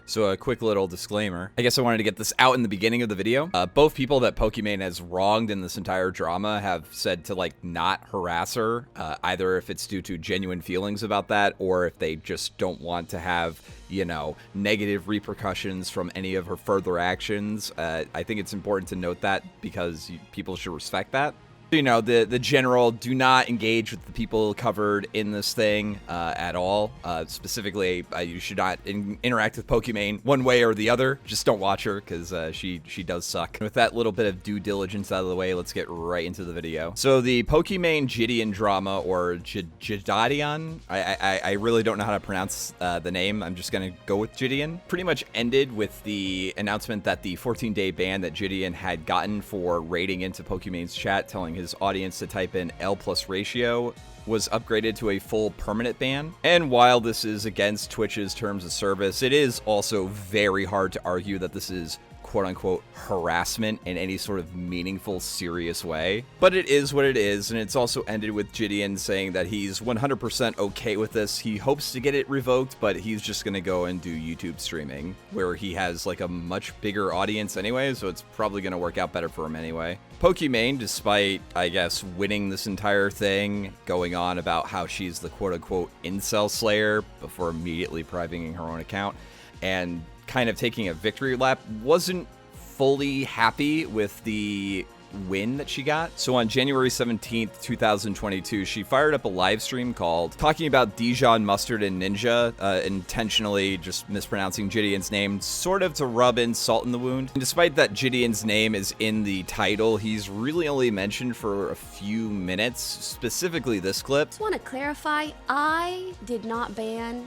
So a quick little disclaimer. I guess I wanted to get this out in the beginning of the video. Both people that Pokimane has wronged in this entire drama have said to like not harass her, either if it's due to genuine feelings about that or if they just don't want to have, you know, negative repercussions from any of her further actions. I think it's important to note that because people should respect that. You know, the general do not engage with the people covered in this thing at all. Specifically, you should not interact with Pokimane one way or the other. Just don't watch her because she does suck. With that little bit of due diligence out of the way, let's get right into the video. So the Pokimane Jidion drama, or Jidion, I really don't know how to pronounce the name. I'm just going to go with Jidion. Pretty much ended with the announcement that the 14-day ban that Jidion had gotten for raiding into Pokimane's chat, telling his audience to type in L+ ratio, was upgraded to a full permanent ban. And while this is against Twitch's terms of service, it is also very hard to argue that this is quote-unquote harassment in any sort of meaningful, serious way. But it is what it is, and it's also ended with Jidion saying that he's 100% okay with this. He hopes to get it revoked, but he's just gonna go and do YouTube streaming, where he has like a much bigger audience anyway, so it's probably gonna work out better for him anyway. Pokimane, despite, I guess, winning this entire thing, going on about how she's the quote-unquote incel slayer before immediately privating her own account, and kind of taking a victory lap, wasn't fully happy with the win that she got. So on January 17th, 2022, she fired up a live stream called talking about Jidion, Mustard, and Ninja, intentionally just mispronouncing Jidion's name, sort of to rub in salt in the wound. And despite that Jidion's name is in the title, he's really only mentioned for a few minutes, specifically this clip. Just want to clarify, I did not ban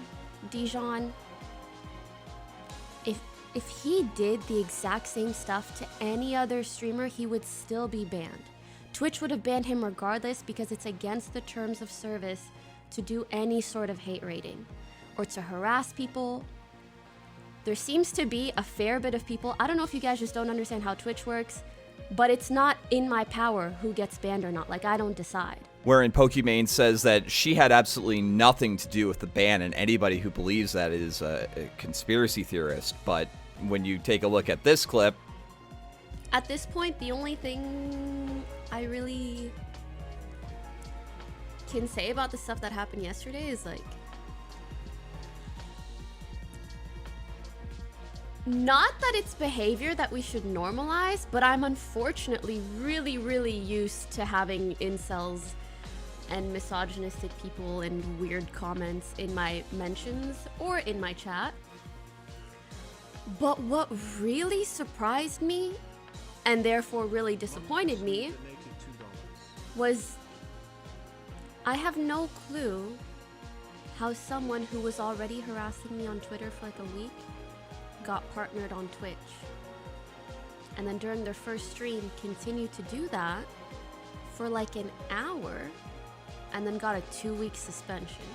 Jidion. If he did the exact same stuff to any other streamer, he would still be banned. Twitch would have banned him regardless because it's against the terms of service to do any sort of hate raiding or to harass people. There seems to be a fair bit of people, I don't know if you guys just don't understand how Twitch works, but it's not in my power who gets banned or not. Like, I don't decide. Wherein Pokimane says that she had absolutely nothing to do with the ban, and anybody who believes that is a conspiracy theorist. But when you take a look at this clip, at this point, the only thing I really can say about the stuff that happened yesterday is like, not that it's behavior that we should normalize, but I'm unfortunately really used to having incels and misogynistic people and weird comments in my mentions or in my chat. But what really surprised me, and therefore really disappointed me, was I have no clue how someone who was already harassing me on Twitter for like a week got partnered on Twitch. And then during their first stream continued to do that for like an hour and then got a 2-week suspension.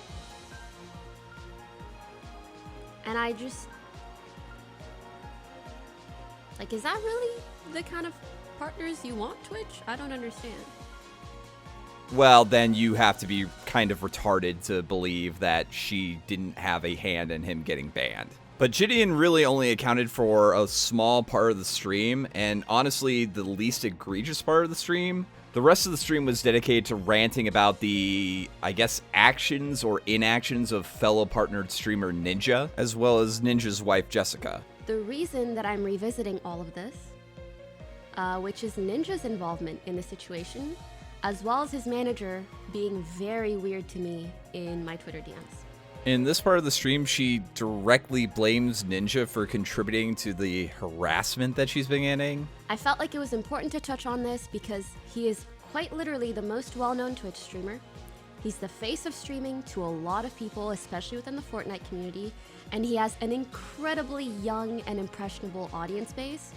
And I just, like, is that really the kind of partners you want, Twitch? I don't understand. well, then you have to be kind of retarded to believe that she didn't have a hand in him getting banned. But Jidion really only accounted for a small part of the stream, and honestly, the least egregious part of the stream. The rest of the stream was dedicated to ranting about the, I guess, actions or inactions of fellow partnered streamer Ninja, as well as Ninja's wife, Jessica. The reason that I'm revisiting all of this, which is Ninja's involvement in the situation, as well as his manager being very weird to me in my Twitter DMs. In this part of the stream, she directly blames Ninja for contributing to the harassment that she's been getting. I felt like it was important to touch on this because he is quite literally the most well-known Twitch streamer. He's the face of streaming to a lot of people, especially within the Fortnite community, and he has an incredibly young and impressionable audience base.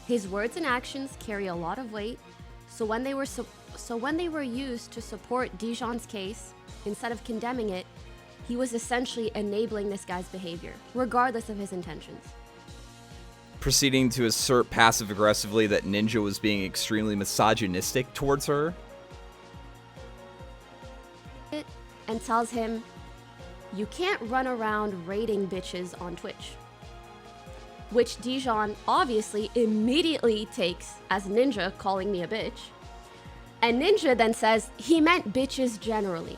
His words and actions carry a lot of weight, so when they were used to support Jidion's case, instead of condemning it, he was essentially enabling this guy's behavior, regardless of his intentions. Proceeding to assert passive-aggressively that Ninja was being extremely misogynistic towards her. And tells him, you can't run around raiding bitches on Twitch. which Jidion obviously immediately takes as Ninja calling me a bitch. And Ninja then says he meant bitches generally.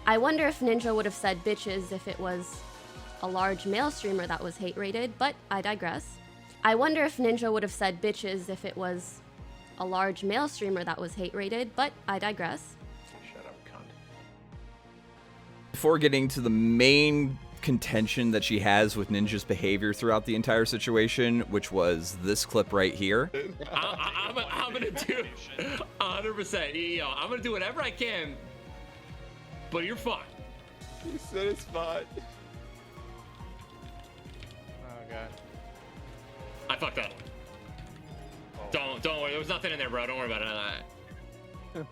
I wonder if Ninja would have said bitches if it was a large male streamer that was hate rated, but I digress. I wonder if Ninja would have said bitches if it was a large male streamer that was hate rated, but I digress. Shut up, cunt. Before getting to the main contention that she has with Ninja's behavior throughout the entire situation, which was this clip right here. I'm gonna do 100%. Yo, I'm gonna do whatever I can, but you're fine. You said it's fine. Oh god. I fucked up. Oh. Don't worry. There was nothing in there, bro. Don't worry about it.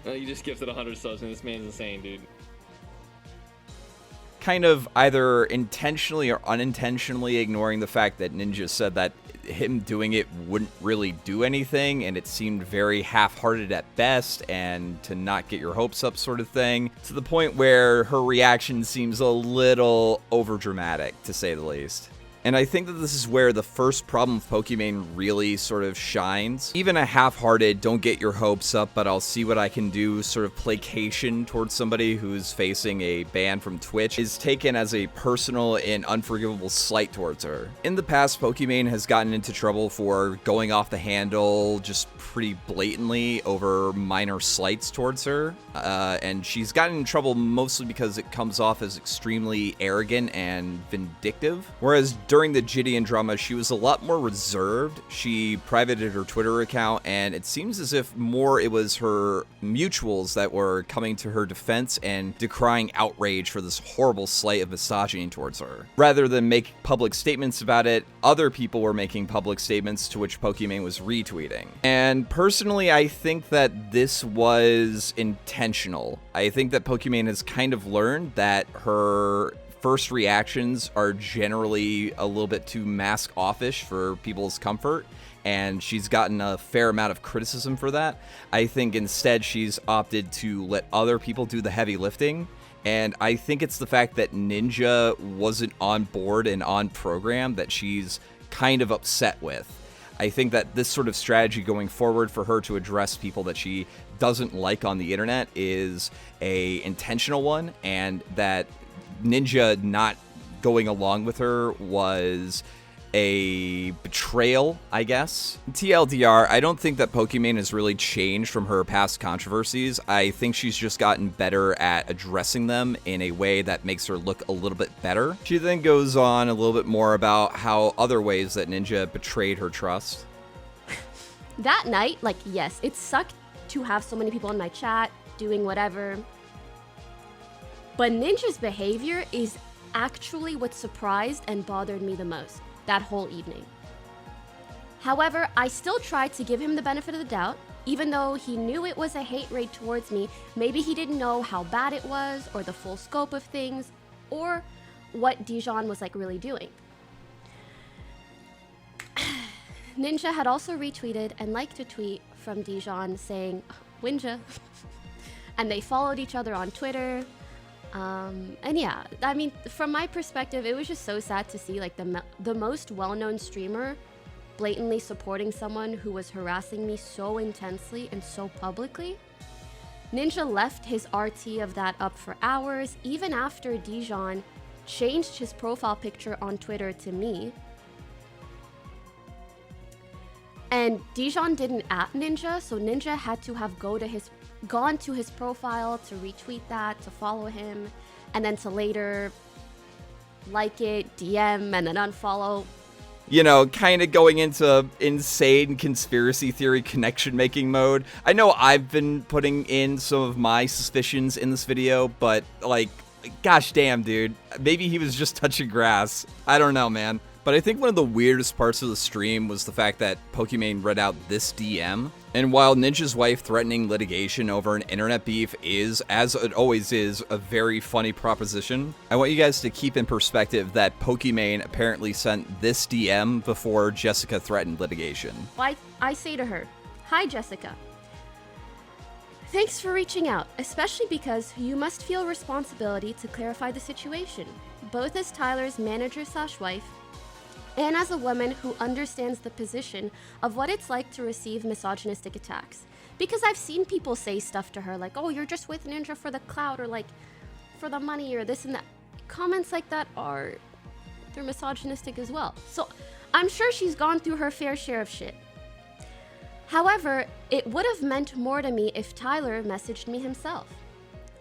You just gifted 100 subs, and this man's insane, dude. Kind of either intentionally or unintentionally ignoring the fact that Ninja said that him doing it wouldn't really do anything, and it seemed very half-hearted at best, and to not get your hopes up sort of thing, to the point where her reaction seems a little overdramatic, to say the least. And I think that this is where the first problem of Pokimane really sort of shines. Even a half-hearted, don't get your hopes up, but I'll see what I can do sort of placation towards somebody who's facing a ban from Twitch is taken as a personal and unforgivable slight towards her. In the past, Pokimane has gotten into trouble for going off the handle just pretty blatantly over minor slights towards her. And she's gotten in trouble mostly because it comes off as extremely arrogant and vindictive. Whereas during the Jidion drama, she was a lot more reserved. She privated her Twitter account, and it seems as if more it was her mutuals that were coming to her defense and decrying outrage for this horrible slight of misogyny towards her. Rather than make public statements about it, other people were making public statements to which Pokimane was retweeting. And personally, I think that this was intentional. I think that Pokimane has kind of learned that her first reactions are generally a little bit too mask offish for people's comfort, and she's gotten a fair amount of criticism for that. I think instead she's opted to let other people do the heavy lifting, and I think it's the fact that Ninja wasn't on board and on program that she's kind of upset with. I think that this sort of strategy going forward for her to address people that she doesn't like on the internet is a intentional one, and that Ninja not going along with her was a betrayal, I guess. TLDR, I don't think that Pokimane has really changed from her past controversies. I think she's just gotten better at addressing them in a way that makes her look a little bit better. She then goes on a little bit more about how other ways that Ninja betrayed her trust. That night, like, yes, it sucked to have so many people in my chat doing whatever. But Ninja's behavior is actually what surprised and bothered me the most that whole evening. However, I still tried to give him the benefit of the doubt, even though he knew it was a hate raid towards me. Maybe he didn't know how bad it was, or the full scope of things, or what Jidion was like really doing. Ninja had also retweeted and liked a tweet from Jidion saying, Winja. And they followed each other on Twitter. And yeah, I mean, from my perspective, it was just so sad to see like the most well-known streamer blatantly supporting someone who was harassing me so intensely and so publicly. Ninja left his RT of that up for hours, even after Jidion changed his profile picture on Twitter to me. And Jidion didn't at Ninja, so Ninja had to have gone to his profile to retweet that, to follow him, and then to later like it, DM, and then unfollow. You know, kind of going into insane conspiracy theory connection making mode. I know I've been putting in some of my suspicions in this video, but like, gosh damn, dude. Maybe he was just touching grass. I don't know, man. But I think one of the weirdest parts of the stream was the fact that Pokimane read out this DM. And while Ninja's wife threatening litigation over an internet beef is, as it always is, a very funny proposition, I want you guys to keep in perspective that Pokimane apparently sent this DM before Jessica threatened litigation. I say to her, "Hi, Jessica. Thanks for reaching out, especially because you must feel responsibility to clarify the situation. both as Tyler's manager/wife and as a woman who understands the position of what it's like to receive misogynistic attacks. Because I've seen people say stuff to her like, oh, you're just with Ninja for the clout, or like for the money, or this and that. Comments like that they're misogynistic as well. So I'm sure she's gone through her fair share of shit. However, it would have meant more to me if Tyler messaged me himself.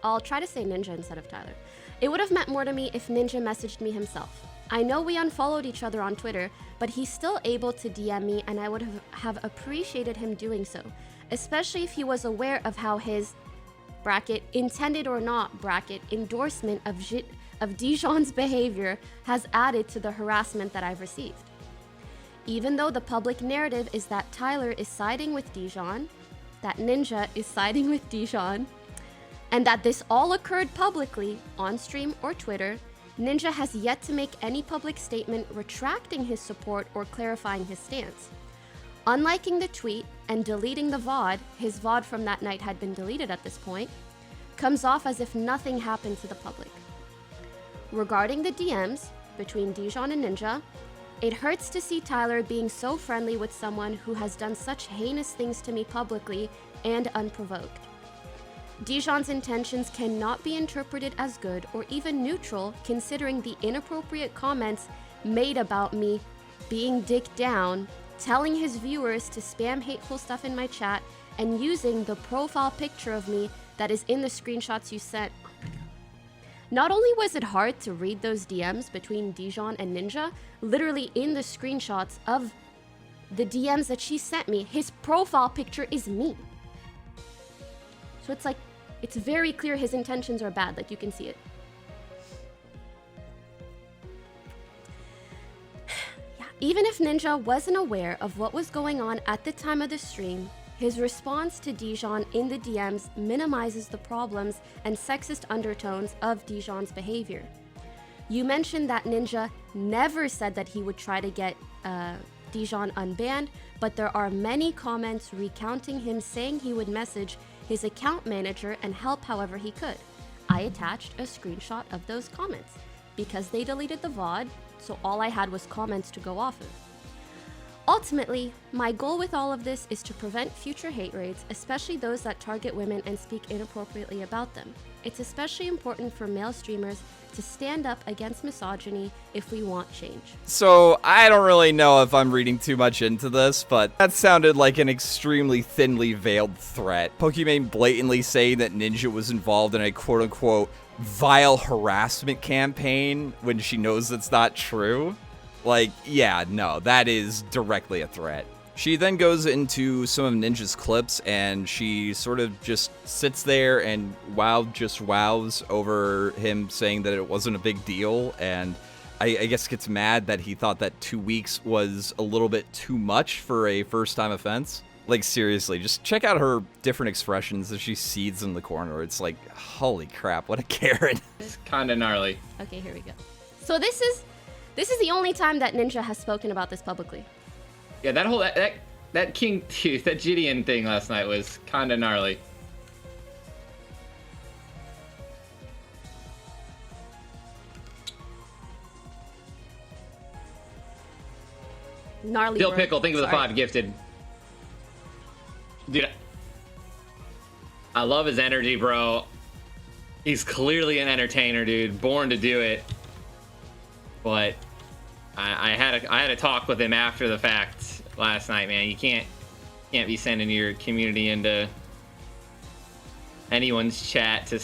I'll try to say Ninja instead of Tyler. It would have meant more to me if Ninja messaged me himself. I know we unfollowed each other on Twitter, but he's still able to DM me, and I would have appreciated him doing so, especially if he was aware of how his bracket intended or not bracket endorsement of Dijon's behavior has added to the harassment that I've received. Even though the public narrative is that Tyler is siding with Dijon, that Ninja is siding with Dijon, and that this all occurred publicly on stream or Twitter, Ninja has yet to make any public statement retracting his support or clarifying his stance. Unliking the tweet and deleting the VOD, his VOD from that night had been deleted at this point, comes off as if nothing happened to the public. Regarding the DMs between Dijon and Ninja, it hurts to see Tyler being so friendly with someone who has done such heinous things to me publicly and unprovoked. Dijon's intentions cannot be interpreted as good or even neutral, considering the inappropriate comments made about me being dick down, telling his viewers to spam hateful stuff in my chat, and using the profile picture of me that is in the screenshots you sent. Not only was it hard to read those DMs between Dijon and Ninja, literally in the screenshots of the DMs that she sent me, his profile picture is me. So it's like, it's very clear his intentions are bad, like you can see it. Yeah, even if Ninja wasn't aware of what was going on at the time of the stream, his response to Dijon in the DMs minimizes the problems and sexist undertones of Dijon's behavior. You mentioned that Ninja never said that he would try to get Dijon unbanned, but there are many comments recounting him saying he would message his account manager and help however he could. I attached a screenshot of those comments because they deleted the VOD, so all I had was comments to go off of. Ultimately, my goal with all of this is to prevent future hate raids, especially those that target women and speak inappropriately about them. It's especially important for male streamers to stand up against misogyny if we want change. So, I don't really know if I'm reading too much into this, but that sounded like an extremely thinly veiled threat. Pokimane blatantly saying that Ninja was involved in a quote-unquote vile harassment campaign when she knows it's not true. Like, yeah, no, that is directly a threat. She then goes into some of Ninja's clips, and she sort of just sits there and wows over him saying that it wasn't a big deal, and I guess gets mad that he thought that 2 weeks was a little bit too much for a first-time offense. Like, seriously, just check out her different expressions as she seethes in the corner. It's like, holy crap, what a Karen. It's kinda gnarly. Okay, here we go. So this is the only time that Ninja has spoken about this publicly. Yeah, that whole that King Tooth, that Jidion thing last night was kinda gnarly. Gnarly. Dill word. Pickle, think of the Sorry. 5 gifted. Dude, I love his energy, bro. He's clearly an entertainer, dude. Born to do it. But I had a talk with him after the fact last night, man. You can't be sending your community into anyone's chat to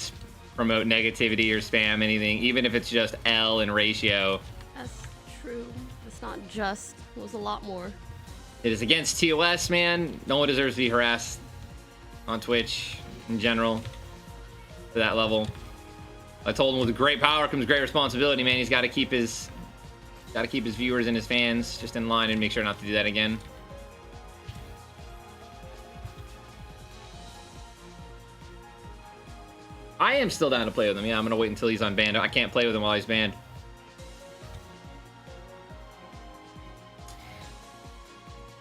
promote negativity or spam anything, even if it's just L in ratio. That's true. It's not just. It was a lot more. It is against TOS, man. No one deserves to be harassed on Twitch in general to that level. I told him with great power comes great responsibility, man. He's got to keep his viewers and his fans just in line and make sure not to do that again. I am still down to play with him. Yeah, I'm gonna wait until he's unbanned. I can't play with him while he's banned.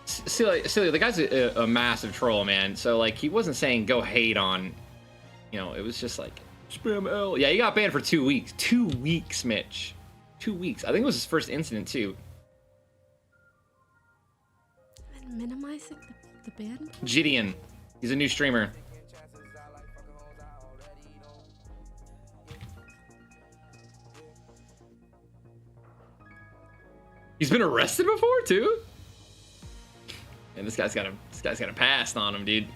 Silly, the guy's a massive troll, man. So like, he wasn't saying go hate on, you know, it was just like spam L. Yeah, he got banned for 2 weeks. 2 weeks, Mitch. 2 weeks. I think it was his first incident too. And minimizing the ban? Jidion. He's a new streamer. He's been arrested before too? And this guy's got a pass on him, dude.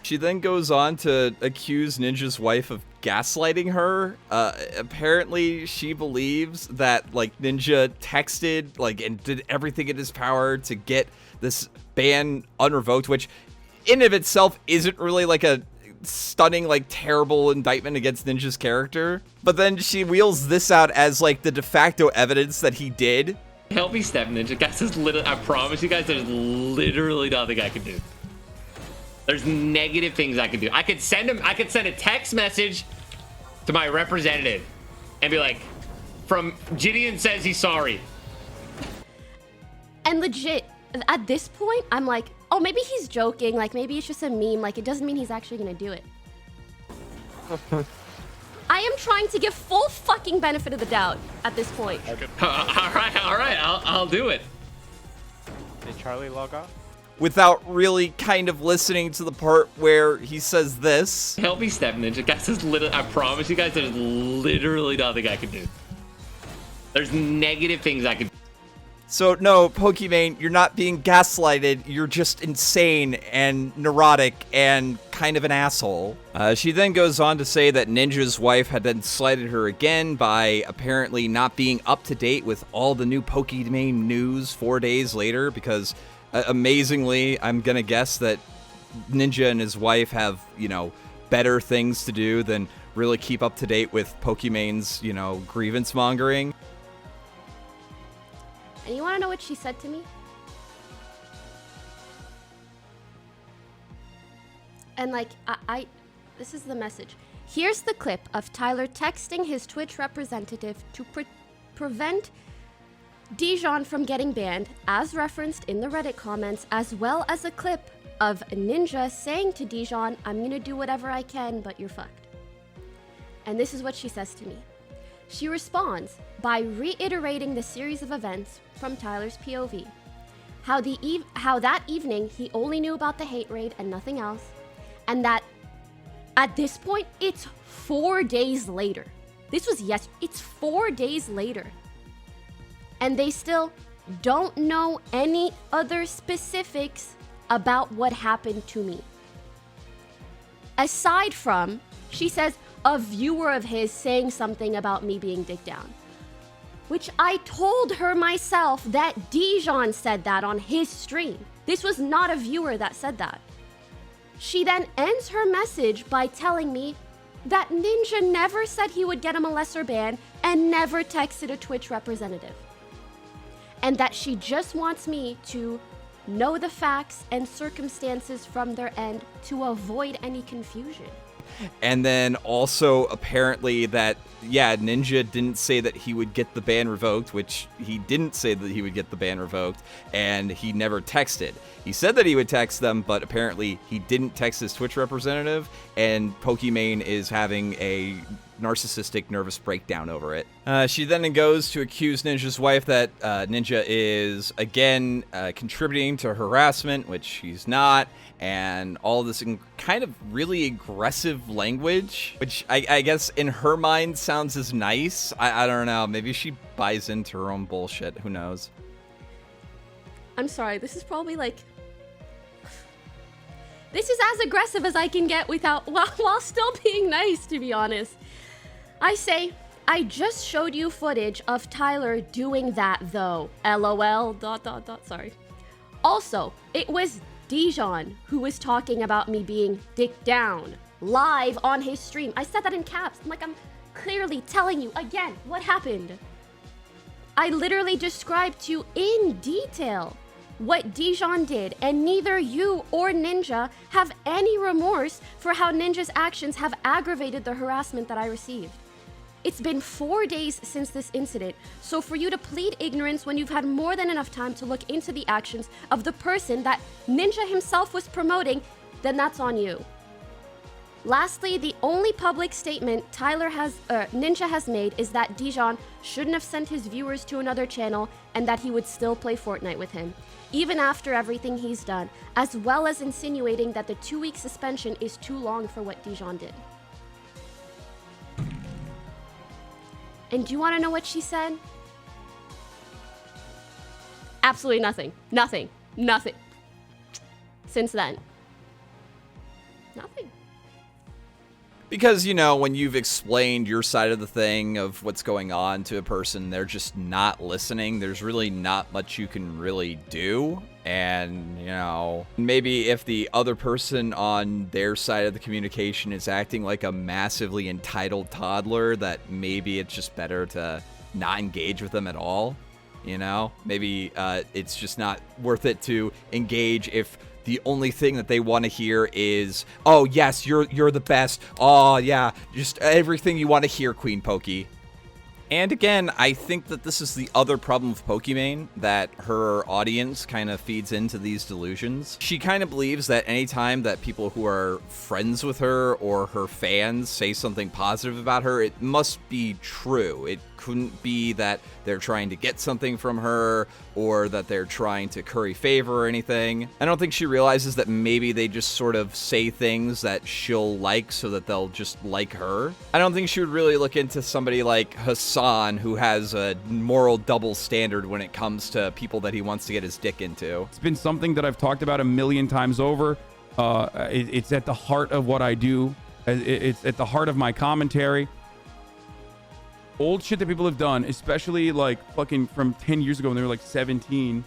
She then goes on to accuse Ninja's wife of gaslighting her. Apparently, she believes that like Ninja texted like and did everything in his power to get this ban unrevoked, which in of itself isn't really like a stunning, like terrible indictment against Ninja's character. But then she wheels this out as like the de facto evidence that he did. Help me, Step Ninja. Guys, there's literally, I promise you guys, there's literally nothing I can do. There's negative things I could do. I could send a text message to my representative and be like, from Jidion says he's sorry. And legit, at this point, I'm like, oh, maybe he's joking. Like, maybe it's just a meme. Like, it doesn't mean he's actually gonna do it. I am trying to give full fucking benefit of the doubt at this point. All right, I'll do it. Did Charlie log off? Without really kind of listening to the part where he says this. Help me, Step Ninja. Guys, there's literally, I promise you guys, there's literally nothing I can do. There's negative things I can do. So no, Pokimane, you're not being gaslighted. You're just insane and neurotic and kind of an asshole. She then goes on to say that Ninja's wife had then slighted her again by apparently not being up to date with all the new Pokimane news 4 days later because amazingly, I'm gonna guess that Ninja and his wife have, you know, better things to do than really keep up to date with Pokimane's, you know, grievance mongering. And you want to know what she said to me? And like, this is the message. Here's the clip of Tyler texting his Twitch representative to prevent Jidion from getting banned, as referenced in the Reddit comments, as well as a clip of Ninja saying to Jidion, I'm gonna do whatever I can, but you're fucked. And this is what she says to me. She responds by reiterating the series of events from Tyler's POV. How that evening he only knew about the hate raid and nothing else, and that at this point it's 4 days later. This was it's 4 days later. And they still don't know any other specifics about what happened to me. Aside from, she says, a viewer of his saying something about me being dick down. Which I told her myself that Jidion said that on his stream. This was not a viewer that said that. She then ends her message by telling me that Ninja never said he would get him a lesser ban and never texted a Twitch representative. And that she just wants me to know the facts and circumstances from their end to avoid any confusion. And then also apparently that, yeah, Ninja didn't say that he would get the ban revoked, which he didn't say that he would get the ban revoked, and he never texted. He said that he would text them, but apparently he didn't text his Twitch representative, and Pokimane is having a narcissistic nervous breakdown over it. She then goes to accuse Ninja's wife that Ninja is, again, contributing to harassment, which he's not, and all this kind of really aggressive language, which I guess in her mind sounds as nice. I don't know. Maybe she buys into her own bullshit. Who knows? I'm sorry. This is probably like... This is as aggressive as I can get while still being nice, to be honest. I say, I just showed you footage of Tyler doing that though. LOL, ... sorry. Also, it was Jidion who was talking about me being dick down live on his stream. I said that in caps. I'm clearly telling you again what happened. I literally described to you in detail what Jidion did, and neither you or Ninja have any remorse for how Ninja's actions have aggravated the harassment that I received. It's been 4 days since this incident, so for you to plead ignorance when you've had more than enough time to look into the actions of the person that Ninja himself was promoting, then that's on you. Lastly, the only public statement Ninja has made is that Jidion shouldn't have sent his viewers to another channel and that he would still play Fortnite with him, even after everything he's done, as well as insinuating that the 2-week suspension is too long for what Jidion did. And do you want to know what she said? Absolutely nothing. Nothing. Nothing. Since then. Nothing. Because, you know, when you've explained your side of the thing of what's going on to a person, they're just not listening. There's really not much you can really do. And, you know, maybe if the other person on their side of the communication is acting like a massively entitled toddler, that maybe it's just better to not engage with them at all. You know, maybe it's just not worth it to engage if the only thing that they want to hear is, oh yes, you're the best. Oh yeah, just everything you want to hear, Queen Poki. And again, I think that this is the other problem with Pokimane, that her audience kind of feeds into these delusions. She kind of believes that anytime that people who are friends with her or her fans say something positive about her, it must be true. It couldn't be that they're trying to get something from her or that they're trying to curry favor or anything. I don't think she realizes that maybe they just sort of say things that she'll like so that they'll just like her. I don't think she would really look into somebody like Hassan, who has a moral double standard when it comes to people that he wants to get his dick into. It's been something that I've talked about a million times over. It's at the heart of what I do. It's at the heart of my commentary. Old shit that people have done, especially like fucking from 10 years ago when they were like 17.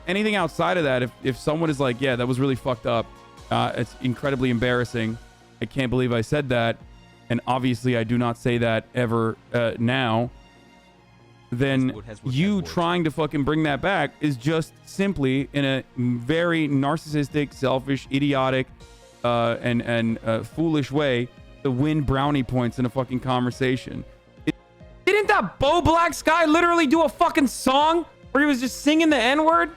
Anything outside of that, if someone is like, yeah, that was really fucked up, it's incredibly embarrassing. I can't believe I said that. And obviously I do not say that ever now. Then you trying to fucking bring that back is just simply in a very narcissistic, selfish, idiotic, and foolish way to win brownie points in a fucking conversation. Didn't that Bo Black Sky literally do a fucking song where he was just singing the N-word?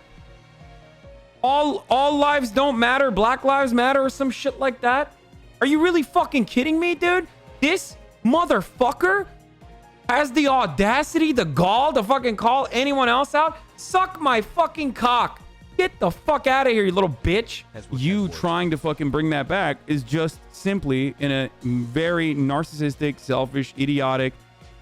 All lives don't matter, Black Lives Matter, or some shit like that? Are you really fucking kidding me, dude? This motherfucker has the audacity, the gall to fucking call anyone else out? Suck my fucking cock. Get the fuck out of here, you little bitch. You trying to fucking bring that back is just simply in a very narcissistic, selfish, idiotic,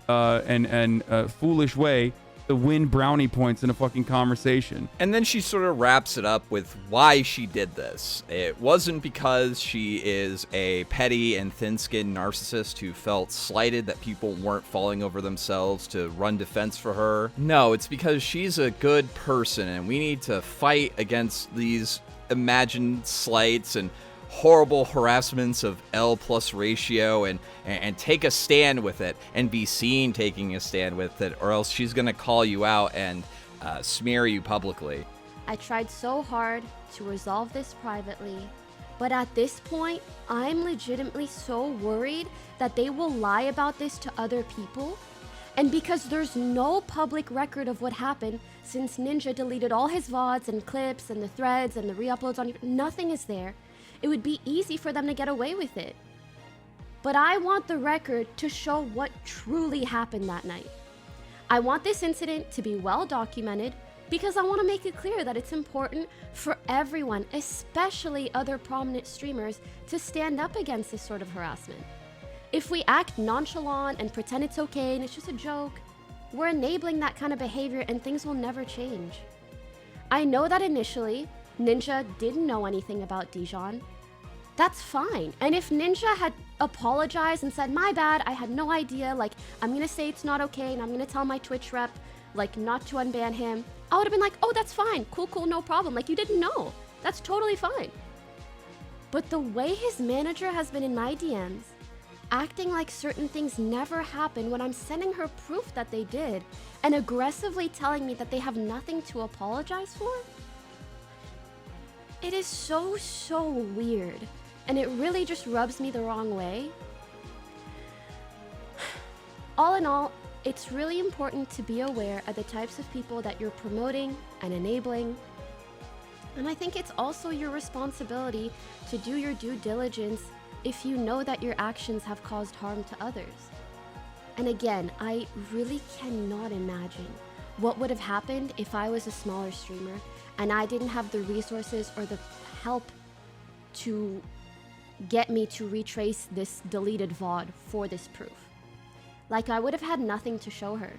and foolish way to win brownie points in a fucking conversation. And then she sort of wraps it up with why she did this. It wasn't because she is a petty and thin-skinned narcissist who felt slighted that people weren't falling over themselves to run defense for her. No, it's because she's a good person and we need to fight against these imagined slights and horrible harassments of L+ ratio and take a stand with it and be seen taking a stand with it, or else she's gonna call you out and smear you publicly. I tried so hard to resolve this privately, but at this point, I'm legitimately so worried that they will lie about this to other people. And because there's no public record of what happened, since Ninja deleted all his VODs and clips and the threads and the re-uploads on YouTube, nothing is there. It would be easy for them to get away with it. But I want the record to show what truly happened that night. I want this incident to be well documented because I want to make it clear that it's important for everyone, especially other prominent streamers, to stand up against this sort of harassment. If we act nonchalant and pretend it's okay and it's just a joke, we're enabling that kind of behavior and things will never change. I know that initially, Ninja didn't know anything about Jidion. That's fine. And if Ninja had apologized and said, my bad, I had no idea, like, I'm gonna say it's not okay and I'm gonna tell my Twitch rep, like, not to unban him, I would have been like, oh, that's fine, cool, no problem, like, you didn't know. That's totally fine. But the way his manager has been in my DMs, acting like certain things never happened when I'm sending her proof that they did, and aggressively telling me that they have nothing to apologize for, it is so weird. And it really just rubs me the wrong way. All in all, it's really important to be aware of the types of people that you're promoting and enabling. And I think it's also your responsibility to do your due diligence if you know that your actions have caused harm to others? And again, I really cannot imagine what would have happened if I was a smaller streamer and I didn't have the resources or the help to get me to retrace this deleted VOD for this proof. Like, I would have had nothing to show her.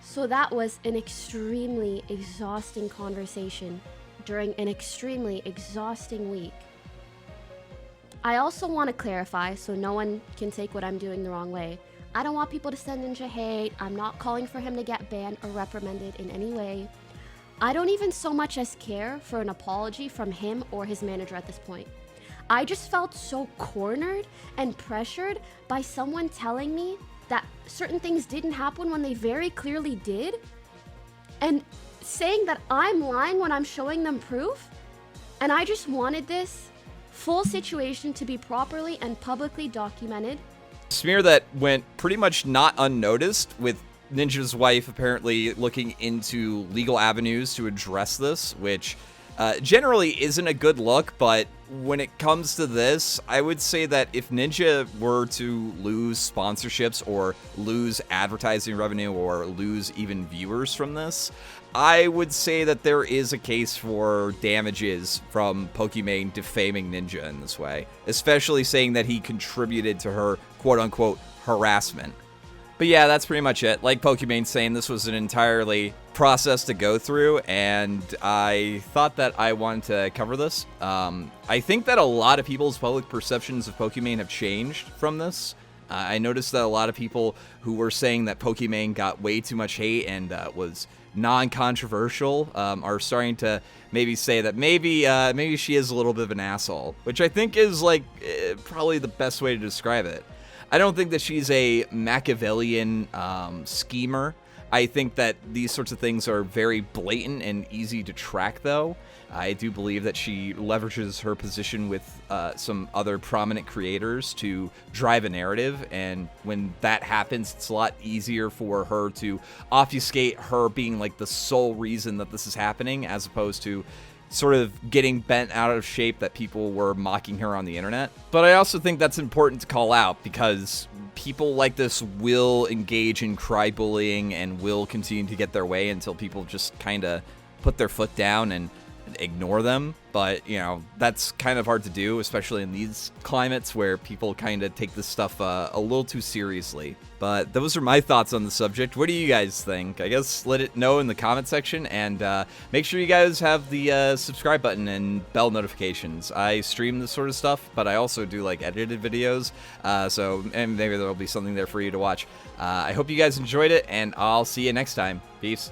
So that was an extremely exhausting conversation during an extremely exhausting week. I also want to clarify so no one can take what I'm doing the wrong way. I don't want people to send Ninja hate. I'm not calling for him to get banned or reprimanded in any way. I don't even so much as care for an apology from him or his manager at this point. I just felt so cornered and pressured by someone telling me that certain things didn't happen when they very clearly did, and saying that I'm lying when I'm showing them proof. And I just wanted this full situation to be properly and publicly documented. Smear that went pretty much not unnoticed, with Ninja's wife apparently looking into legal avenues to address this, which generally isn't a good look, but when it comes to this, I would say that if Ninja were to lose sponsorships or lose advertising revenue or lose even viewers from this, I would say that there is a case for damages from Pokimane defaming Ninja in this way, especially saying that he contributed to her quote-unquote harassment. But yeah, that's pretty much it. Like Pokimane saying, this was an entirely process to go through, and I thought that I wanted to cover this. I think that a lot of people's public perceptions of Pokimane have changed from this. I noticed that a lot of people who were saying that Pokimane got way too much hate and was non-controversial are starting to maybe say that maybe she is a little bit of an asshole, which I think is like probably the best way to describe it. I don't think that she's a Machiavellian schemer. I think that these sorts of things are very blatant and easy to track, though. I do believe that she leverages her position with some other prominent creators to drive a narrative, and when that happens, it's a lot easier for her to obfuscate her being like the sole reason that this is happening, as opposed to sort of getting bent out of shape that people were mocking her on the internet. But I also think that's important to call out, because people like this will engage in cry bullying and will continue to get their way until people just kind of put their foot down and ignore them. But, you know, that's kind of hard to do, especially in these climates where people kind of take this stuff a little too seriously. But those are my thoughts on the subject. What do you guys think? I guess let it know in the comment section, and make sure you guys have the subscribe button and bell notifications. I stream this sort of stuff, but I also do like edited videos, and maybe there'll be something there for you to watch. I hope you guys enjoyed it, and I'll see you next time. Peace.